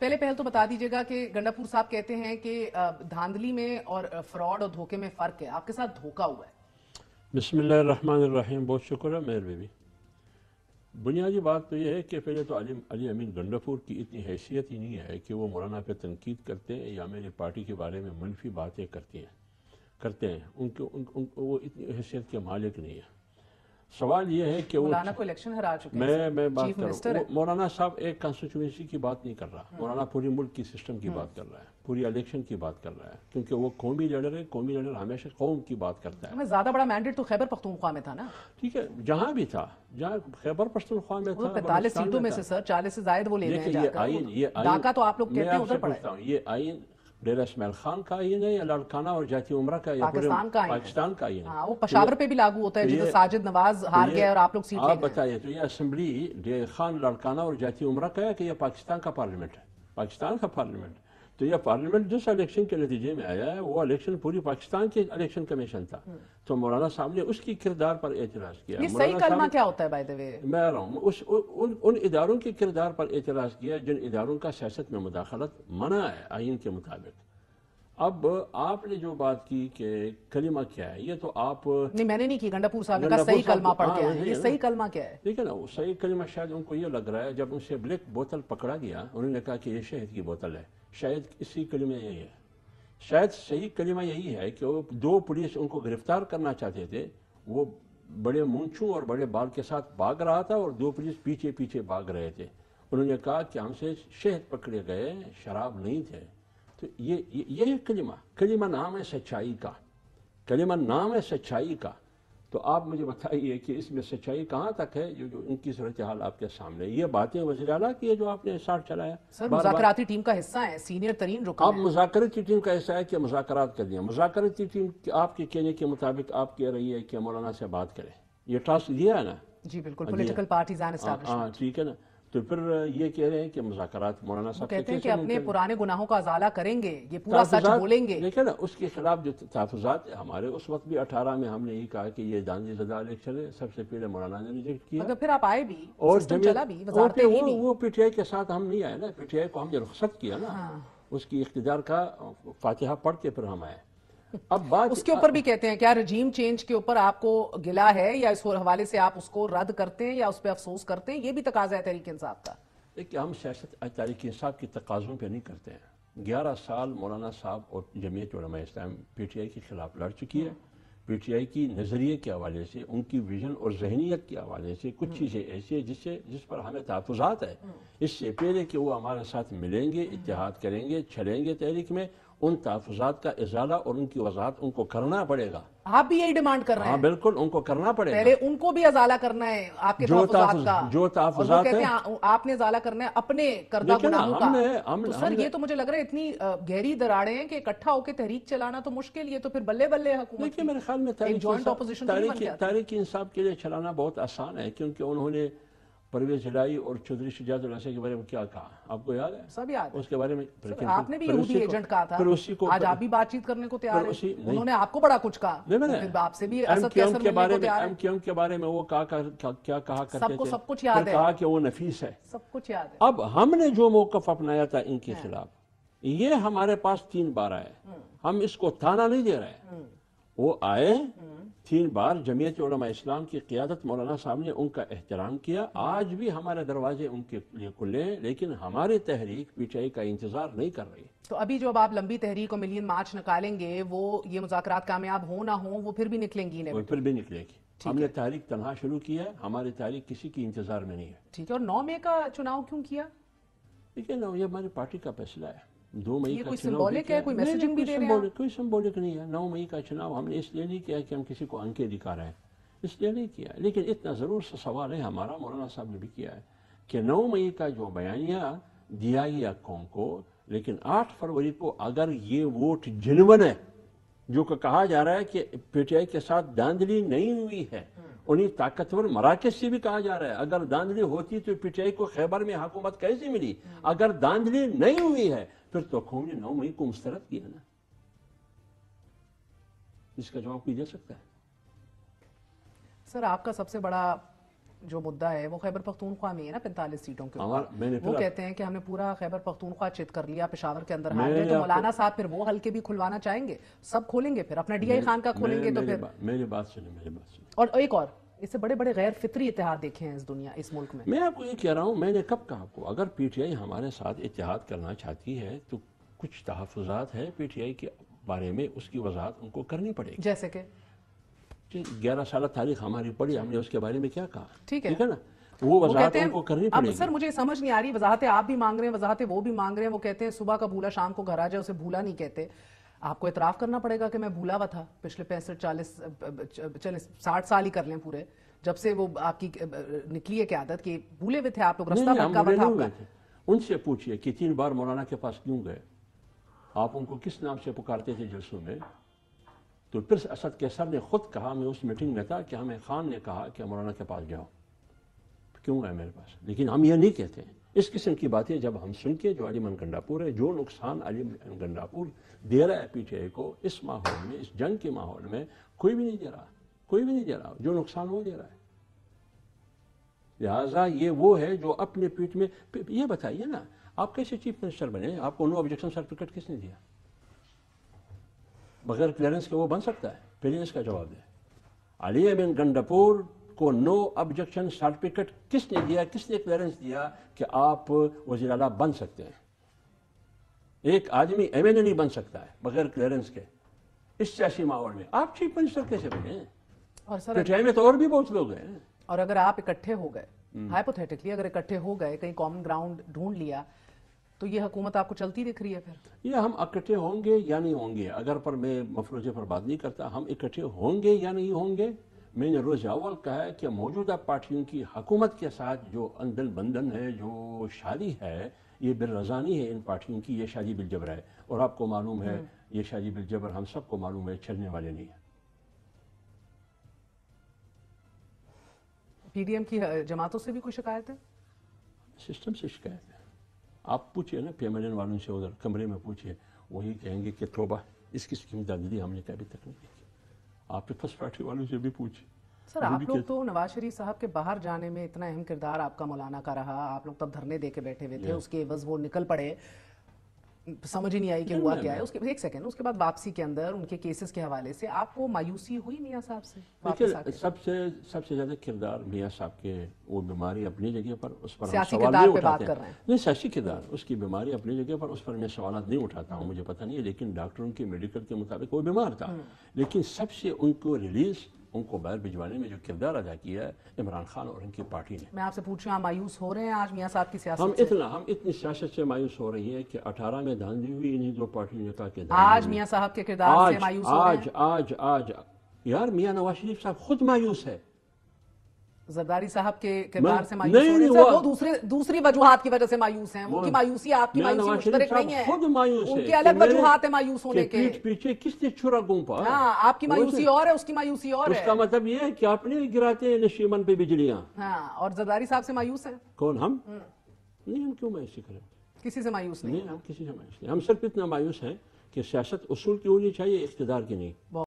پہلے پہل تو بتا دیجیے گا کہ گنڈاپور صاحب کہتے ہیں کہ دھاندلی میں اور فراڈ اور دھوکے میں فرق ہے، آپ کے ساتھ دھوکا ہوا ہے۔ بسم اللہ الرحمن الرحیم، بہت شکر ہے مہر بیوی۔ بنیادی بات تو یہ ہے کہ پہلے تو علی امین گنڈاپور کی اتنی حیثیت ہی نہیں ہے کہ وہ مولانا پہ تنقید کرتے ہیں یا میری پارٹی کے بارے میں منفی باتیں کرتے ہیں۔ وہ اتنی حیثیت کے مالک نہیں ہے۔ سوال یہ ہے کہ مولانا کو الیکشن ہرا چکے ہیں، میں بات چیف کر منسٹر رہا ہے۔ ہوں، مولانا صاحب ایک کانسٹیچوئنسی کی بات نہیں کر رہا، مولانا پوری ملک کی سسٹم کی بات کر رہا ہے، پوری الیکشن کی بات کر رہا ہے، کیونکہ وہ قومی لیڈر ہے۔ قومی لیڈر ہمیشہ قوم کی بات کرتا ہے۔ زیادہ بڑا مینڈیٹ تو خیبر پختونخوا میں تھا نا؟ ٹھیک ہے، جہاں بھی تھا، جہاں خیبر پختونخوا میں تھا، 45 سیٹوں میں سے سر 40 سے زائد وہ لے گئے جا کر۔ یہ ڈاکہ تو آپ لوگ کہتے ہیں ادھر پڑا ہے۔ یہ آئین ڈیرہ اسماعیل خان کا آئین ہے یا لاڑکانہ اور جاتی عمرہ کا یا پاکستان کا آئین ہے؟ ہاں، وہ پشاور پہ بھی لاگو ہوتا ہے، جیسے ساجد نواز ہار گیا اور آپ لوگ سیٹ لے گئے۔ آپ بتائیے تو یہ اسمبلی ڈیرہ خان، لاڑکانہ اور جاتی عمرہ کا ہے کہ یہ پاکستان کا پارلیمنٹ ہے؟ پاکستان کا پارلیمنٹ۔ تو یہ پارلیمنٹ جس الیکشن کے نتیجے میں آیا ہے وہ الیکشن پوری پاکستان کے الیکشن کمیشن تھا۔ تو مولانا صاحب نے اس کی کردار پر اعتراض کیا۔ یہ صحیح کلمہ کیا ہوتا ہے بائی دی وے؟ میں رہا ہوں ان اداروں کے کردار پر اعتراض کیا جن اداروں کا سیاست میں مداخلت منع ہے آئین کے مطابق۔ اب آپ نے جو بات کی کہ کلمہ کیا ہے، یہ تو آپ نہیں، میں نے نہیں کی، گنڈاپور صاحب نے کہا صحیح کلمہ پڑھ کے آئے۔ یہ صحیح کلمہ کیا ہے؟ ٹھیک ہے نا، صحیح کلمہ شاید ان کو یہ لگ رہا ہے، جب ان سے بلیک بوتل پکڑا گیا انہوں نے کہا کہ یہ شہد کی بوتل ہے، شاید اسی کلمہ یہی ہے، شاید صحیح کلمہ یہی ہے کہ وہ دو پولیس ان کو گرفتار کرنا چاہتے تھے، وہ بڑے مونچھوں اور بڑے بال کے ساتھ بھاگ رہا تھا اور دو پولیس پیچھے پیچھے بھاگ رہے تھے۔ انہوں نے کہا کہ ہم سے شہد پکڑے گئے، شراب نہیں تھے۔ تو یہ کلمہ نام ہے سچائی کا، کلمہ نام ہے سچائی کا۔ تو آپ مجھے بتائیے کہ اس میں سچائی کہاں تک ہے جو ان کی صورتحال آپ کے سامنے؟ یہ باتیں وزیر اعلیٰ کی ہے جو آپ نے ساتھ چلایا۔ سر مذاکراتی ٹیم کا حصہ ہے، سینئر ترین رکن آپ مذاکراتی ٹیم کا حصہ ہے کہ مذاکرات کر دیا؟ مذاکراتی ٹیم آپ کے کہنے کے مطابق آپ کہہ رہی ہے کہ مولانا سے بات کریں، یہ ٹاسک دیا ہے نا؟ جی بالکل، پولیٹیکل پارٹیز اینڈ اسٹیبلشمنٹ۔ ہاں ٹھیک ہے نا، تو پھر یہ کہہ رہے ہیں کہ مذاکرات مولانا صاحب کہتے ہیں کہ اپنے پرانے گناہوں کا ازالہ کریں گے، یہ پورا سچ بولیں گے۔ دیکھیں نا اس کے خلاف جو تحفظات ہمارے اس وقت بھی 18 میں ہم نے یہ کہا کہ یہ دانجی زدہ الیکشن ہے، سب سے پہلے مولانا نے ریجیکٹ کیا۔ مگر پھر آپ آئے بھی اور سسٹم چلا بھی، وزارتیں ہی نہیں۔ وہ پی ٹی آئی کے ساتھ ہم نہیں آئے نا، پی ٹی آئی کو ہم نے رخصت کیا نا، اس کی اقتدار کا فاتحہ پڑھ کے پھر ہم آئے۔ اب بات اس کے اوپر بھی کہتے ہیں کیا رجیم چینج کے اوپر آپ کو گلہ ہے یا اس حوالے سے آپ اس کو رد کرتے ہیں یا اس پہ افسوس کرتے ہیں؟ یہ بھی تقاضا ہے تحریک انصاف کا۔ دیکھیں ہم سیاست تحریک انصاف کی تقاضوں پہ نہیں کرتے ہیں۔ 11 سال مولانا صاحب اور جمعیت Ulema Islam P T I کے خلاف لڑ چکی ہے۔ پی ٹی آئی کی نظریے کے حوالے سے، ان کی ویژن اور ذہنیت کے حوالے سے کچھ چیزیں ایسی ہیں جس پر ہمیں تحفظات ہے۔ اس سے پہلے کہ وہ ہمارے ساتھ ملیں گے، اتحاد کریں گے، چلیں گے تحریک میں، ان تحفظات کا ازالہ اور ان کی وضاحت ان کو کرنا پڑے گا۔ آپ بھی یہی ڈیمانڈ کر رہے ہیں؟ ہاں بالکل، ان کو کرنا پڑے گا۔ پہلے ان کو بھی ازالہ کرنا ہے آپ کے تحفظات کا، جو تحفظات کہتے ہیں آپ نے ازالہ کرنا ہے اپنے کردہ گناہوں کا۔ تو سر یہ تو مجھے لگ رہا ہے اتنی گہری دراڑیں ہیں کہ اکٹھا ہو کے تحریک چلانا تو مشکل، یہ تو پھر بلے بلے حکومت۔ دیکھیں میرے خیال میں تحریک انصاف کے لیے چلانا بہت آسان ہے، کیونکہ انہوں نے پرویز الہی اور چودھری شجاعت الحسن کے بارے میں کیا کہا آپ کو یاد ہے؟ سب یاد ہے اس کے بارے میں۔ آپ نے بھی یہودی ایجنٹ کہا تھا، آج آپ بھی بات چیت کرنے کو تیار ہیں، انہوں نے آپ کو بڑا کچھ کہا، پھر آپ سے بھی اسد کے اثر ملنے کو تیار ہیں۔ ایم کیو ایم کے بارے میں وہ کیا کہا کرتے تھے؟ سب کچھ یاد ہے، کہا کہ وہ نفیس ہے، سب کچھ یاد ہے۔ اب ہم نے جو موقف اپنایا تھا ان کے خلاف، یہ ہمارے پاس 3 بار آئے، ہم اس کو تانا نہیں دے رہے۔ وہ آئے 3 بار، جمعیت علماء اسلام کی قیادت مولانا صاحب نے ان کا احترام کیا، آج بھی ہمارے دروازے ان کے لیے کھلے ہیں، لیکن ہماری تحریک پی ٹی آئی کا انتظار نہیں کر رہی۔ تو ابھی جو اب آپ لمبی تحریک اور ملین مارچ نکالیں گے، وہ یہ مذاکرات کامیاب ہو نہ ہو وہ پھر بھی نکلیں گی؟ وہ پھر بھی نکلے گی۔ ہم نے تحریک تنہا شروع کی ہے، ہماری تحریک کسی کی انتظار میں نہیں ہے۔ ٹھیک ہے، اور 9 مئی کا چناؤ کیوں کیا؟ دیکھیں نا، یہ ہماری پارٹی کا فیصلہ ہے۔ 2 مئی کا کوئی چناؤ سمبولک ہے، کوئی میسیجنگ بھی دے رہے ہیں؟ کوئی سمبولک نہیں ہے۔ 9 مئی کا چناؤ ہم نے اس لیے نہیں کیا کہ ہم کسی کو انکے دکھا رہے ہیں، اس لیے نہیں کیا، لیکن اتنا ضرور سا سوال ہے ہمارا، مولانا صاحب نے بھی کیا ہے کہ 9 مئی کا جو بیانیہ دیا گیا قوم کو، لیکن 8 فروری کو اگر یہ ووٹ جنون ہے، جو کہ کہا جا رہا ہے کہ پی ٹی آئی کے ساتھ داندلی نہیں ہوئی ہے، انہیں طاقتور مراکز سے بھی کہا جا رہا ہے اگر داندلی ہوتی تو پی ٹی آئی کو خیبر میں حکومت کیسے ملی؟ اگر داندلی نہیں ہوئی ہے پھر تو قوم نے 9 مئی کو مسترد کیا نا۔ اس کا جواب کوئی دے سکتا ہے؟ سر آپ کا سب سے بڑا جو مدعا ہے وہ خیبر پختونخوا میں ہے نا 45 سیٹوں کے میں اوپر وہ کہتے ہیں کہ ہم نے پورا خیبر پختونخوا چت کر لیا، پشاور کے اندر ہار گئے، تو مولانا صاحب پھر وہ حلقے بھی کھلوانا چاہیں گے، سب کھولیں گے، پھر اپنا ڈی آئی خان کا کھولیں گے، تو پھر میری بات سنیں اور ایک اور اس سے بڑے بڑے غیر فطری اتحاد دیکھے ہیں اس دنیا اس ملک میں. میں آپ کو یہ کہہ رہا ہوں، میں نے کب کہا آپ کو، اگر پی ٹی آئی ہمارے ساتھ اتحاد کرنا چاہتی ہے تو کچھ تحفظات ہیں پی ٹی آئی کے بارے میں، اس کی وضاحت ان کو کرنی پڑے گی. جیسے کہ 11 سالہ تاریخ ہماری پڑھی، ہم نے اس کے بارے میں کیا کہا، ٹھیک ہے نا، وہ وضاحت ان کو کرنی پڑے گی. اب سر مجھے سمجھ نہیں آ رہی، وضاحتیں آپ بھی مانگ رہے ہیں، وضاحتیں وہ بھی مانگ رہے ہیں. وہ کہتے ہیں صبح کا بھولا شام کو گھر آ جائے، اسے بھولا نہیں کہتے. آپ کو اعتراف کرنا پڑے گا کہ میں بھولا ہوا تھا پچھلے 60 سال ہی کر لیں پورے، جب سے وہ آپ کی نکلی ہے کہ عادت کہ بھولے ہوئے تھے آپ لوگ، رستہ بھٹکا ہوا تھا آپ کا. ان سے پوچھئے کہ 3 بار مولانا کے پاس کیوں گئے، آپ ان کو کس نام سے پکارتے تھے جلسوں میں؟ تو پھر اسد کیسر نے خود کہا، میں اس میٹنگ میں تھا، کہ ہمیں خان نے کہا کہ مولانا کے پاس جاؤ. کیوں گئے میرے پاس؟ لیکن ہم یہ نہیں کہتے ہیں. اس قسم کی باتیں جب ہم سن کے، جو علی من گنڈاپور ہے، جو نقصان علی من گنڈاپور دے رہا ہے پی ٹی آئی کو اس ماحول میں، اس جنگ کے ماحول میں، کوئی بھی نہیں دے رہا، کوئی بھی نہیں دے رہا. جو نقصان وہ دے رہا ہے. لہٰذا یہ وہ ہے جو اپنے پیٹ میں. یہ بتائیے نا، آپ کیسے چیف منسٹر بنے؟ آپ کو نو آبجیکشن سرٹیفکیٹ کس نے دیا؟ بغیر کلیئرنس کے وہ بن سکتا ہے؟ پہلے اس کا جواب دیں. علی من گنڈاپور کو نو آبجیکشن سرٹیفکیٹ کس نے دیا؟ کس نے کلیئرنس دیا کہ آپ وزیر اعلیٰ بن سکتے ہیں؟ ایک آدمی ایم این اے نہیں بن سکتا ہے بغیر کلیئرنس کے اس سیاسی ماحول میں. آپ چیف منسٹر کیسے بنے؟ اور سر پی ٹی آئی میں تو اور بھی بہت لوگ ہیں. اور اگر آپ اکٹھے ہو گئے، ہائپوتھیٹکلی اگر اکٹھے ہو گئے، کہیں کامن گراؤنڈ ڈھونڈ لیا، تو یہ حکومت آپ کو چلتی دکھ رہی ہے پھر؟ یہ ہم اکٹھے ہوں گے یا نہیں ہوں گے، اگر پر میں مفروضے پر بات نہیں کرتا، ہم اکٹھے ہوں گے یا نہیں ہوں گے. میں نے روز اول کہا ہے کہ موجودہ پارٹیوں کی حکومت کے ساتھ جو اندل بندن ہے، جو شادی ہے، یہ بالرضانی ہے ان پارٹیوں کی، یہ شادی بالجبر ہے. اور آپ کو معلوم ہے یہ شادی بالجبر ہم سب کو معلوم ہے چلنے والے نہیں ہیں. پی ڈی ایم کی جماعتوں سے بھی کوئی شکایت ہے؟ سسٹم سے شکایت ہے. آپ پوچھئے نا پی ایم ایل این والوں سے، ادھر کمرے میں پوچھئے، وہی کہیں گے کہ توبہ، اس قسم کی دادی ہم نے کبھی تک نہیں دیکھی. آپ پیپلز پارٹی والوں سے بھی پوچھئے. سر آپ لوگ تو نواز شریف صاحب کے باہر جانے میں اتنا اہم کردار آپ کا مولانا کا رہا، آپ لوگ تب دھرنے دے کے بیٹھے ہوئے تھے، اس کے عوض وہ نکل پڑے، سمجھ ہی نہیں آئی کہ ہوا کیا ہے. اس کے ایک سیکنڈ، اس کے بعد واپسی کے اندر ان کے کیسز کے حوالے سے آپ کو مایوسی ہوئی میاں صاحب سے؟ سب سے زیادہ کردار میاں صاحب کے، وہ بیماری اپنی جگہ پر، اس پر سیاسی کردار پہ بات کر رہے ہیں. نہیں، سیاسی کردار، اس کی بیماری اپنی جگہ پر، اس پر میں سوالات نہیں اٹھاتا ہوں، مجھے پتہ نہیں ہے. لیکن ڈاکٹروں کے میڈیکل کے مطابق وہ بیمار تھا. لیکن سب سے ان کو ریلیز، ان کو باہر بھجوانے میں جو کردار ادا کیا ہے عمران خان اور ان کی پارٹی نے. میں آپ سے پوچھ رہا ہوں، مایوس ہو رہے ہیں آج میاں صاحب کی سیاست سے؟ ہم اتنی سیاست سے مایوس ہو رہی ہے کہ 18 میں دھاندلی ہوئی انہیں دو پارٹیوں نے کہا کہ آج میاں صاحب کے کردار سے مایوس ہو رہے ہیں؟ آج یار میاں نواز شریف صاحب خود مایوس ہے. زرداری صاحب کے کردار سے مایوس ہو رہے ہیں؟ وہ دوسری وجوہات کی وجہ سے مایوس ہیں. ان کی مایوسی آپ کی مایوسی مشترک نہیں ہے، خود مایوس ہے. ان کے الگ وجوہات ہیں مایوس ہونے کے. پیچھے کس نے چھرا گھونپا؟ ہاں، آپ کی مایوسی اور ہے، اس کی مایوسی اور ہے. اس کا مطلب یہ ہے کہ آپ نے گراتے ہیں نشیمن پہ بجلیاں. ہاں، اور زرداری صاحب سے مایوس ہیں. کون؟ ہم نہیں. ہم کیوں مایوسی کریں؟ کسی سے مایوس نہیں. ہم کسی سے مایوس نہیں. ہم صرف اتنا مایوس ہیں کہ سیاست اصول کی ہونی چاہیے، اقتدار کی نہیں.